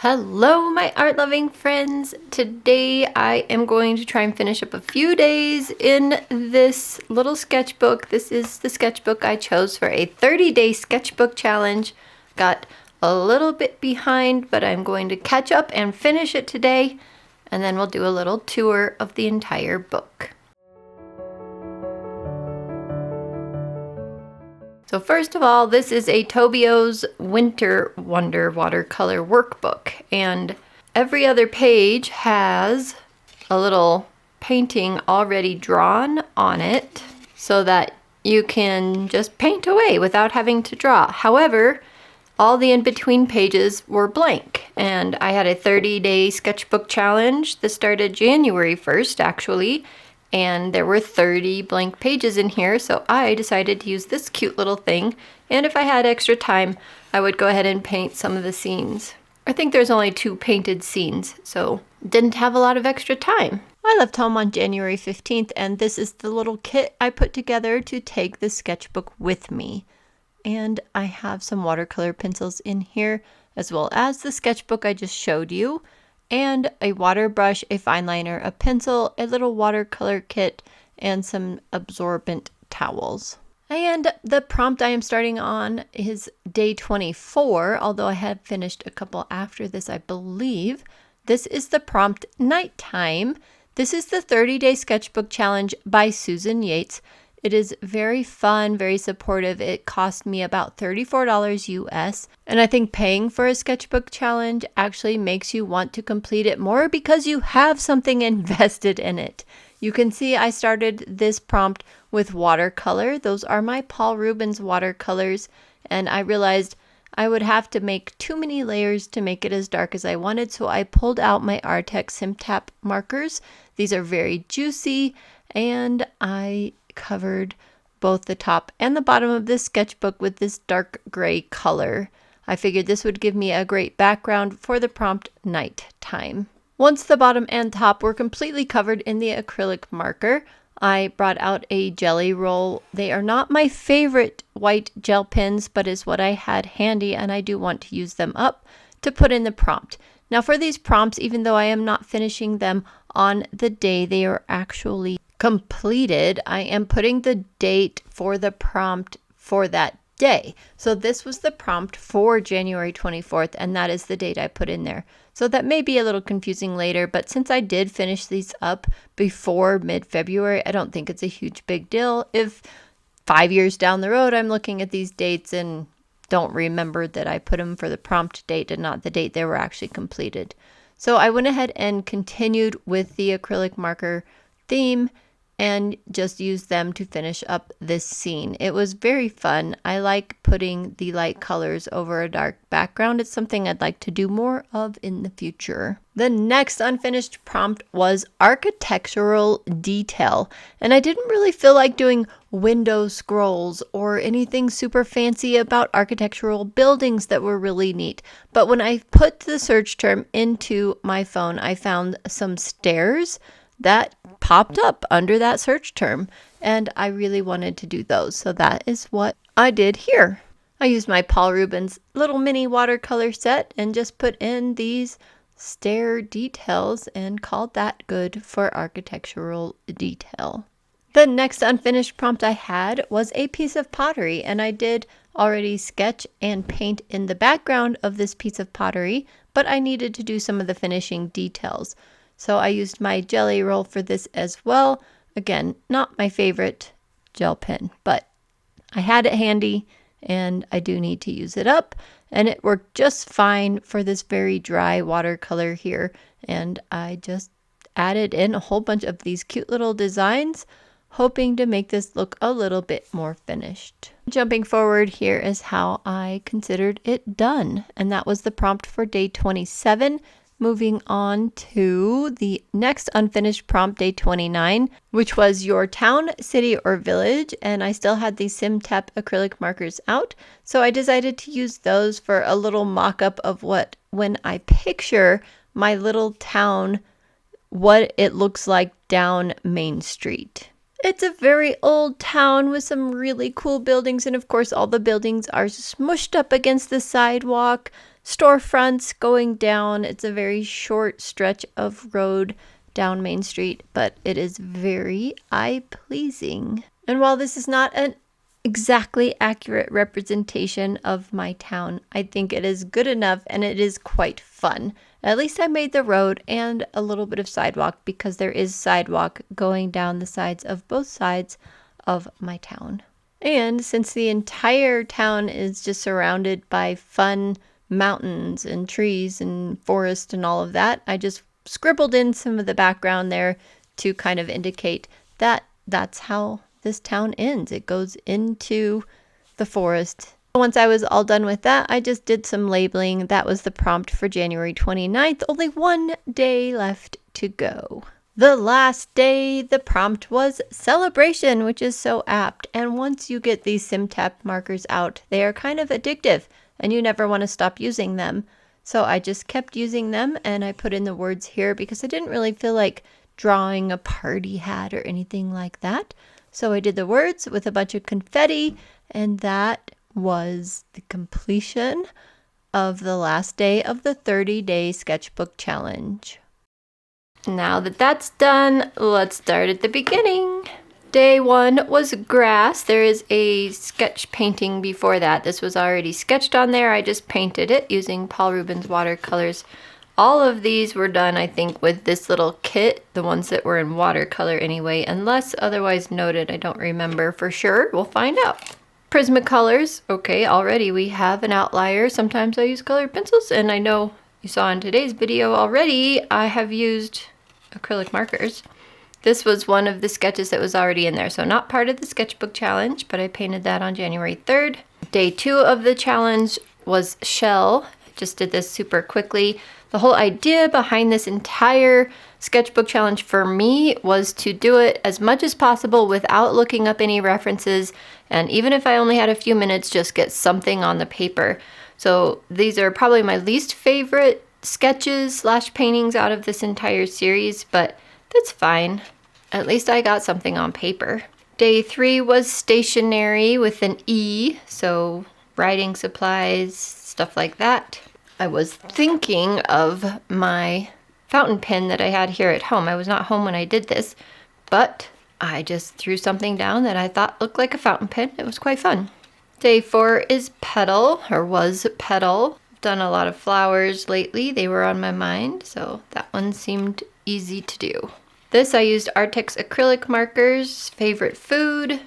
Hello, my art-loving friends. Today I am going to try and finish up a few days in this little sketchbook. This is the sketchbook I chose for a 30-day sketchbook challenge. Got a little bit behind, but I'm going to catch up and finish it today, and then we'll do a little tour of the entire book. So first of all, this is a Tobio's Winter Wonder watercolor workbook, and every other page has a little painting already drawn on it so that you can just paint away without having to draw. However, all the in-between pages were blank, and I had a 30-day sketchbook challenge that started January 1st actually, and there were 30 blank pages in here, so I decided to use this cute little thing, and if I had extra time, I would go ahead and paint some of the scenes. I think there's only 2 painted scenes, so didn't have a lot of extra time. I left home on January 15th, and this is the little kit I put together to take the sketchbook with me. And I have some watercolor pencils in here, as well as the sketchbook I just showed you, and a water brush, a fine liner, a pencil, a little watercolor kit, and some absorbent towels. And the prompt I am starting on is day 24, although I had finished a couple after this, I believe. This is the prompt Nighttime. This is the 30-day sketchbook challenge by Susan Yates. It is very fun, very supportive. It cost me about $34 US. And I think paying for a sketchbook challenge actually makes you want to complete it more because you have something invested in it. You can see I started this prompt with watercolor. Those are my Paul Rubens watercolors. And I realized I would have to make too many layers to make it as dark as I wanted. So I pulled out my Artex SimTap markers. These are very juicy, and I covered both the top and the bottom of this sketchbook with this dark gray color. I figured this would give me a great background for the prompt Nighttime. Once the bottom and top were completely covered in the acrylic marker, I brought out a jelly roll. They are not my favorite white gel pens, but is what I had handy, and I do want to use them up to put in the prompt. Now for these prompts, even though I am not finishing them on the day they are actually completed, I am putting the date for the prompt for that day. So this was the prompt for January 24th, and that is the date I put in there. So that may be a little confusing later, but since I did finish these up before mid-February, I don't think it's a huge big deal if 5 years down the road I'm looking at these dates and don't remember that I put them for the prompt date and not the date they were actually completed. So I went ahead and continued with the acrylic marker theme and just use them to finish up this scene. It was very fun. I like putting the light colors over a dark background. It's something I'd like to do more of in the future. The next unfinished prompt was architectural detail, and I didn't really feel like doing window scrolls or anything super fancy about architectural buildings that were really neat. But when I put the search term into my phone, I found some stairs that popped up under that search term, and I really wanted to do those, so that is what I did here. I used my Paul Rubens little mini watercolor set and just put in these stair details and called that good for architectural detail. The next unfinished prompt I had was a piece of pottery, and I did already sketch and paint in the background of this piece of pottery, but I needed to do some of the finishing details. So I used my jelly roll for this as well. Again, not my favorite gel pen, but I had it handy and I do need to use it up. And it worked just fine for this very dry watercolor here. And I just added in a whole bunch of these cute little designs, hoping to make this look a little bit more finished. Jumping forward, here is how I considered it done. And that was the prompt for day 27. Moving on to the next unfinished prompt, day 29, which was your town, city, or village. And I still had these SimTap acrylic markers out. So I decided to use those for a little mock-up of what, when I picture my little town, what it looks like down Main Street. It's a very old town with some really cool buildings, and of course all the buildings are smushed up against the sidewalk. storefronts going down. It's a very short stretch of road down Main Street, but it is very eye-pleasing. And while this is not an exactly accurate representation of my town, I think it is good enough and it is quite fun. At least I made the road and a little bit of sidewalk because there is sidewalk going down the sides of both sides of my town. And since the entire town is just surrounded by fun mountains and trees and forest and all of that, I just scribbled in some of the background there to kind of indicate that that's how this town ends. It goes into the forest. Once I was all done with that, I just did some labeling. That was the prompt for January 29th. Only one day left to go. The last day, the prompt was celebration, which is so apt. And once you get these SimTap markers out, they are kind of addictive and you never want to stop using them. So I just kept using them and I put in the words here because I didn't really feel like drawing a party hat or anything like that. So I did the words with a bunch of confetti, and that was the completion of the last day of the 30-day sketchbook challenge. Now that that's done, let's start at the beginning. Day 1 was grass. There is a sketch painting before that. This was already sketched on there. I just painted it using Paul Rubens watercolors. All of these were done, I think, with this little kit, the ones that were in watercolor anyway, unless otherwise noted. I don't remember for sure. We'll find out. Prismacolors. Okay, already we have an outlier. Sometimes I use colored pencils, and I know you saw in today's video already, I have used acrylic markers. This was one of the sketches that was already in there, so not part of the sketchbook challenge, but I painted that on January 3rd. Day 2 of the challenge was shell. Just did this super quickly. The whole idea behind this entire sketchbook challenge for me was to do it as much as possible without looking up any references, and even if I only had a few minutes, just get something on the paper. So these are probably my least favorite sketches / paintings out of this entire series, but that's fine. At least I got something on paper. Day 3 was stationery with an E, so writing supplies, stuff like that. I was thinking of my fountain pen that I had here at home. I was not home when I did this, but I just threw something down that I thought looked like a fountain pen. It was quite fun. Day 4 is petal, or was petal. I've done a lot of flowers lately. They were on my mind, so that one seemed easy to do. This I used Artex acrylic markers. Favorite food.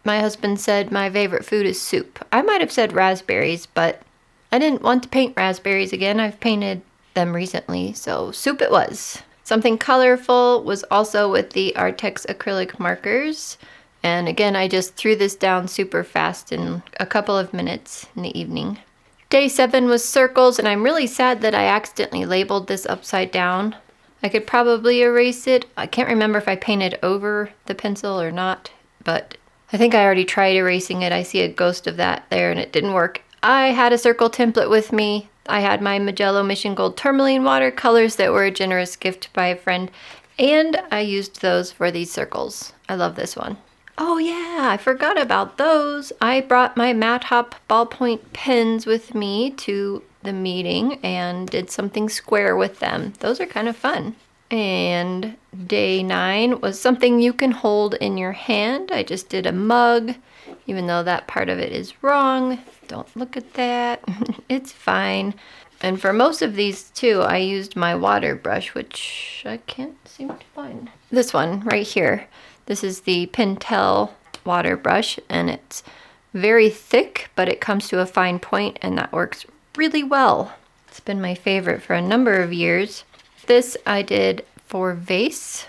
My husband said my favorite food is soup. I might have said raspberries, but I didn't want to paint raspberries again. I've painted them recently, so soup it was. Something colorful was also with the Artex acrylic markers. And again, I just threw this down super fast in a couple of minutes in the evening. Day 7 was circles, and I'm really sad that I accidentally labeled this upside down. I could probably erase it. I can't remember if I painted over the pencil or not, but I think I already tried erasing it. I see a ghost of that there, and it didn't work. I had a circle template with me. I had my Magello Mission Gold Tourmaline watercolors that were a generous gift by a friend, and I used those for these circles. I love this one. Oh yeah, I forgot about those. I brought my Matte Hop ballpoint pens with me to the meeting and did something square with them. Those are kind of fun. And day 9 was something you can hold in your hand. I just did a mug, even though that part of it is wrong. Don't look at that. It's fine. And for most of these too, I used my water brush, which I can't seem to find. This one right here. This is the Pentel water brush, and it's very thick, but it comes to a fine point, and that works really well. It's been my favorite for a number of years. This I did for vase.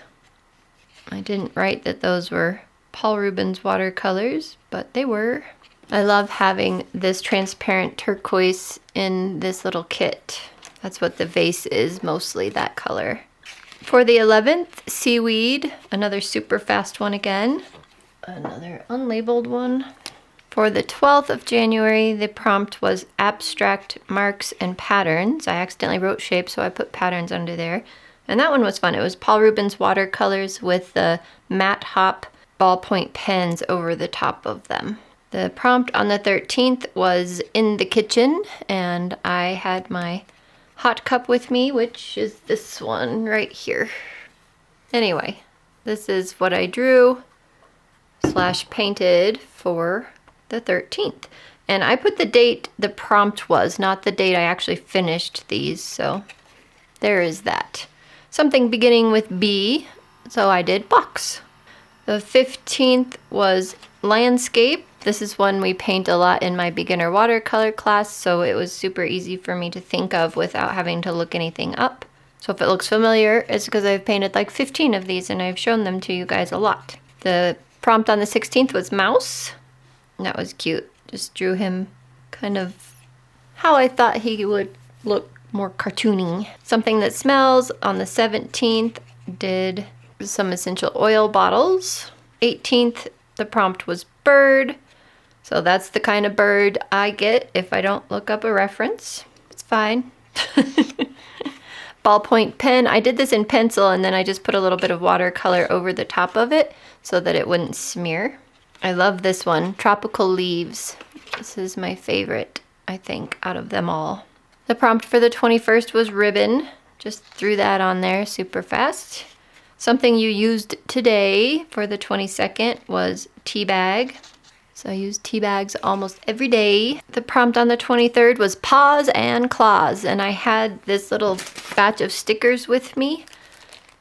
I didn't write that those were Paul Rubens watercolors, but they were. I love having this transparent turquoise in this little kit. That's what the vase is, mostly that color. For the 11th, seaweed, another super fast one again. Another unlabeled one. For the 12th of January, the prompt was abstract marks and patterns. I accidentally wrote shapes, so I put patterns under there. And that one was fun. It was Paul Rubens watercolors with the Matte Hop ballpoint pens over the top of them. The prompt on the 13th was in the kitchen, and I had my hot cup with me, which is this one right here. Anyway, this is what I drew / painted for the 13th. And I put the date the prompt was, not the date I actually finished these, so there is that. Something beginning with B, so I did box. The 15th was landscape. This is one we paint a lot in my beginner watercolor class, so it was super easy for me to think of without having to look anything up. So if it looks familiar, it's because I've painted like 15 of these and I've shown them to you guys a lot. The prompt on the 16th was mouse. That was cute. Just drew him kind of how I thought he would look, more cartoony. Something that smells on the 17th, did some essential oil bottles. 18th, the prompt was bird. So that's the kind of bird I get if I don't look up a reference. It's fine. Ballpoint pen. I did this in pencil and then I just put a little bit of watercolor over the top of it so that it wouldn't smear. I love this one, Tropical Leaves. This is my favorite, I think, out of them all. The prompt for the 21st was ribbon. Just threw that on there super fast. Something you used today for the 22nd was tea bag. So I use tea bags almost every day. The prompt on the 23rd was paws and claws. And I had this little batch of stickers with me.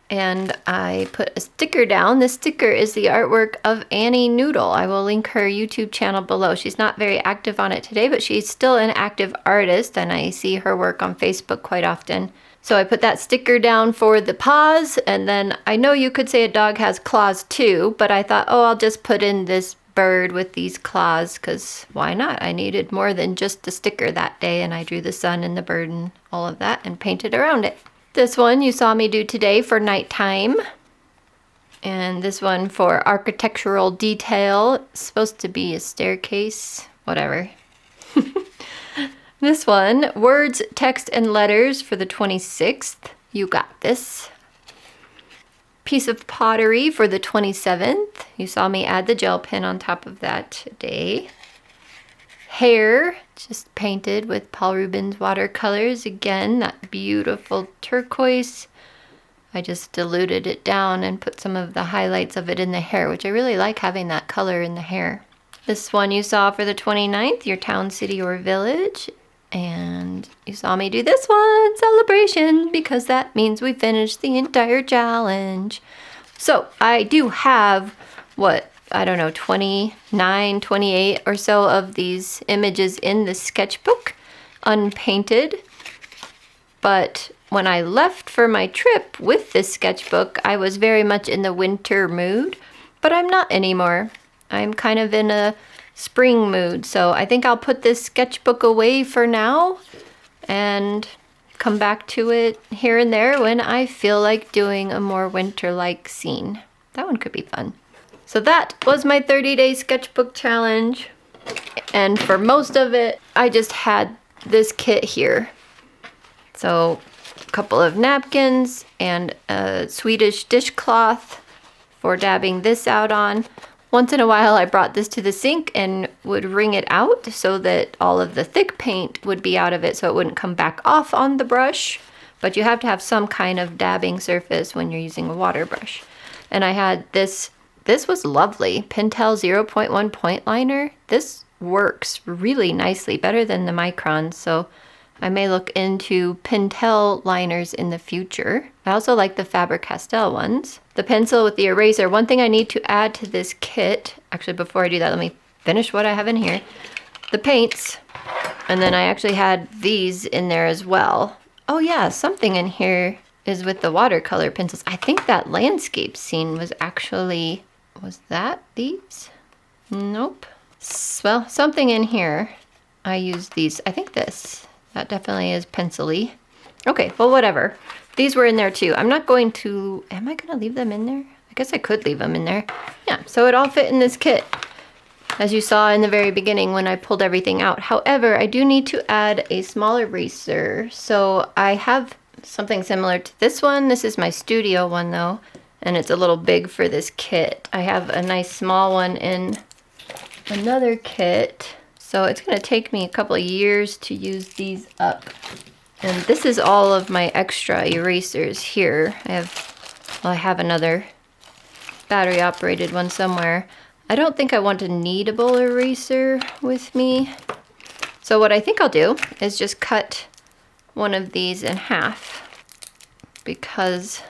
And I put a sticker down. This sticker is the artwork of Noodle. I will link her YouTube channel below. She's not very active on it today, but she's still an active artist, and I see her work on Facebook quite often. So I put that sticker down for the paws, and then I know you could say a dog has claws too, but I thought, oh, I'll just put in this bird with these claws, because why not? I needed more than just the sticker that day, and I drew the sun and the bird and all of that and painted around it. This one you saw me do today for nighttime. And this one for architectural detail. It's supposed to be a staircase, whatever. This one, words, text, and letters for the 26th. You got this. Piece of pottery for the 27th. You saw me add the gel pen on top of that today. Hair, just painted with Paul Rubens watercolors. Again, that beautiful turquoise. I just diluted it down and put some of the highlights of it in the hair, which I really like having that color in the hair. This one you saw for the 29th, your town, city, or village. And you saw me do this one, celebration, because that means we finished the entire challenge. So I do have, I don't know, 29, 28 or so of these images in the sketchbook, unpainted. But when I left for my trip with this sketchbook, I was very much in the winter mood, but I'm not anymore. I'm kind of in a spring mood, so I think I'll put this sketchbook away for now and come back to it here and there when I feel like doing a more winter-like scene. That one could be fun. So that was my 30-day sketchbook challenge, and for most of it, I just had this kit here. So a couple of napkins and a Swedish dishcloth for dabbing this out on. Once in a while, I brought this to the sink and would wring it out so that all of the thick paint would be out of it so it wouldn't come back off on the brush. But you have to have some kind of dabbing surface when you're using a water brush. And I had this was lovely, Pentel 0.1 point liner. This works really nicely, better than the Micron, so I may look into Pentel liners in the future. I also like the Faber-Castell ones. The pencil with the eraser. One thing I need to add to this kit, actually before I do that, let me finish what I have in here. The paints, and then I actually had these in there as well. Oh yeah, something in here is with the watercolor pencils. I think that landscape scene was actually, was that these? Nope. Well, something in here. I used these, I think this. That definitely is pencil-y. Okay, well, whatever. These were in there too. I'm not going to, am I gonna leave them in there? I guess I could leave them in there. Yeah, so it all fit in this kit, as you saw in the very beginning when I pulled everything out. However, I do need to add a small eraser. So I have something similar to this one. This is my studio one though, and it's a little big for this kit. I have a nice small one in another kit. So it's going to take me a couple of years to use these up. And this is all of my extra erasers here. I have another battery operated one somewhere. I don't think I want a kneadable eraser with me. So what I think I'll do is just cut one of these in half, because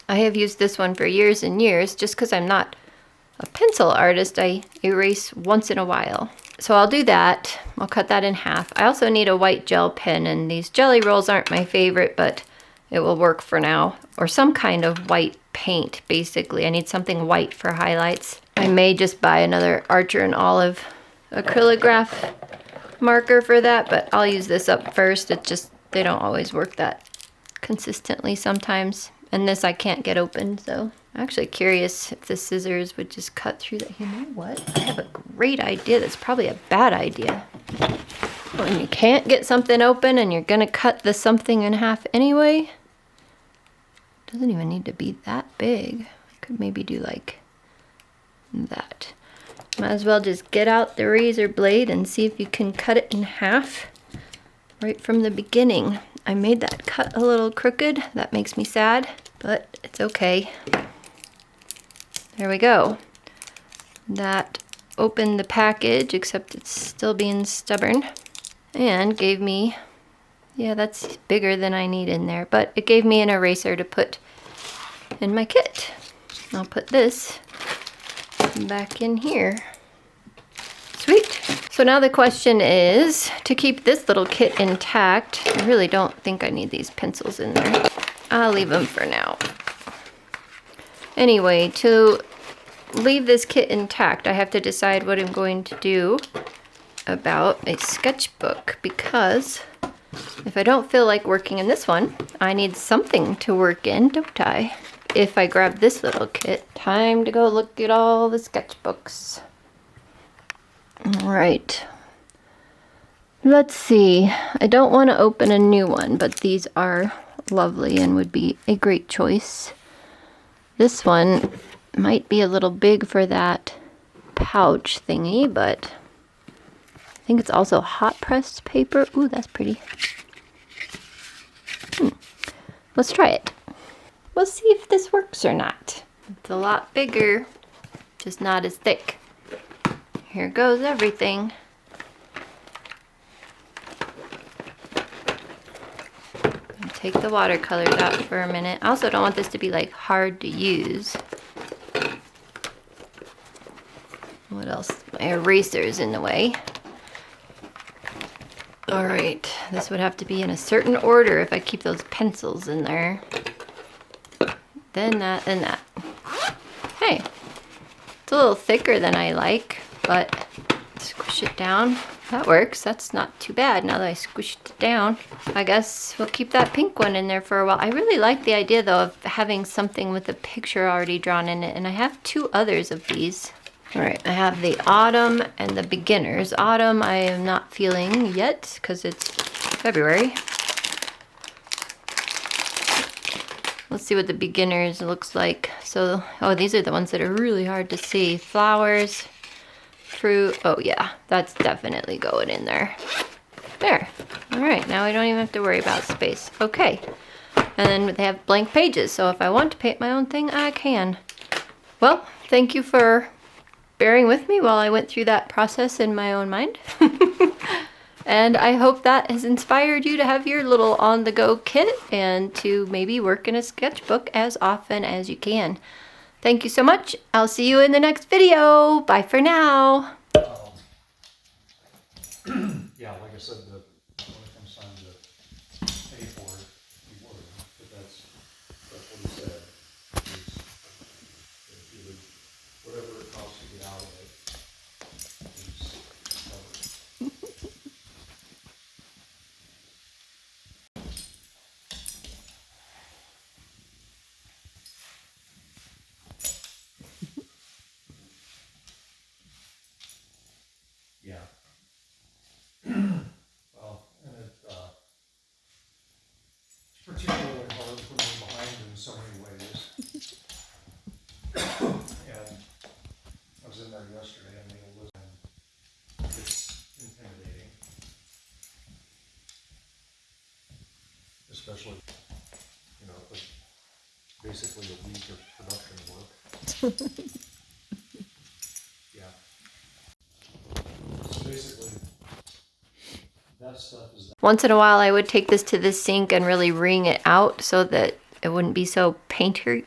I have used this one for years and years. Just because I'm not a pencil artist, I erase once in a while. So I'll do that. I'll cut that in half. I also need a white gel pen, and these jelly rolls aren't my favorite, but it will work for now. Or some kind of white paint, basically. I need something white for highlights. I may just buy another Archer and Olive acrylograph marker for that, but I'll use this up first. It just, they don't always work that consistently sometimes. And this I can't get open, so I'm actually curious if the scissors would just cut through that. You know what? I have a great idea that's probably a bad idea. When you can't get something open and you're gonna cut the something in half anyway, it doesn't even need to be that big. I could maybe do like that. Might as well just get out the razor blade and see if you can cut it in half right from the beginning. I made that cut a little crooked. That makes me sad, but it's okay. There we go. That opened the package, except it's still being stubborn, and gave me, yeah, that's bigger than I need in there, but it gave me an eraser to put in my kit. I'll put this back in here. Sweet. So now the question is, to keep this little kit intact, I really don't think I need these pencils in there. I'll leave them for now. Anyway, to leave this kit intact, I have to decide what I'm going to do about a sketchbook, because if I don't feel like working in this one, I need something to work in, don't I? If I grab this little kit, time to go look at all the sketchbooks. All right. Let's see. I don't want to open a new one, but these are lovely and would be a great choice. This one might be a little big for that pouch thingy, but I think it's also hot pressed paper. Ooh, that's pretty. Let's try it. We'll see if this works or not. It's a lot bigger, just not as thick. Here goes everything. Take the watercolors out for a minute. I also don't want this to be like hard to use. What else? My eraser's in the way. All right, this would have to be in a certain order if I keep those pencils in there. Then that, then that. Hey, it's a little thicker than I like, but squish it down. That works. That's not too bad now that I squished it down. I guess we'll keep that pink one in there for a while. I really like the idea though of having something with a picture already drawn in it, and I have two others of these. All right, I have the autumn and the beginners. Autumn I am not feeling yet because it's February. Let's see what the beginners looks like. So, oh, these are the ones that are really hard to see. Flowers, fruit. Oh yeah, that's definitely going in there. There. All right, now we don't even have to worry about space. Okay. And then they have blank pages, so if I want to paint my own thing, I can. Well, thank you for bearing with me while I went through that process in my own mind. And I hope that has inspired you to have your little on-the-go kit and to maybe work in a sketchbook as often as you can. Thank you so much. I'll see you in the next video. Bye for now. Yeah, like I said, when it comes time to pay for it, you would, but that's what he said. Is if you would, whatever it costs to get out of it, is covered. Yeah. especially, you know, like basically a week of production work. Yeah. So basically, that stuff is. Once in a while I would take this to the sink and really wring it out so that it wouldn't be so painty.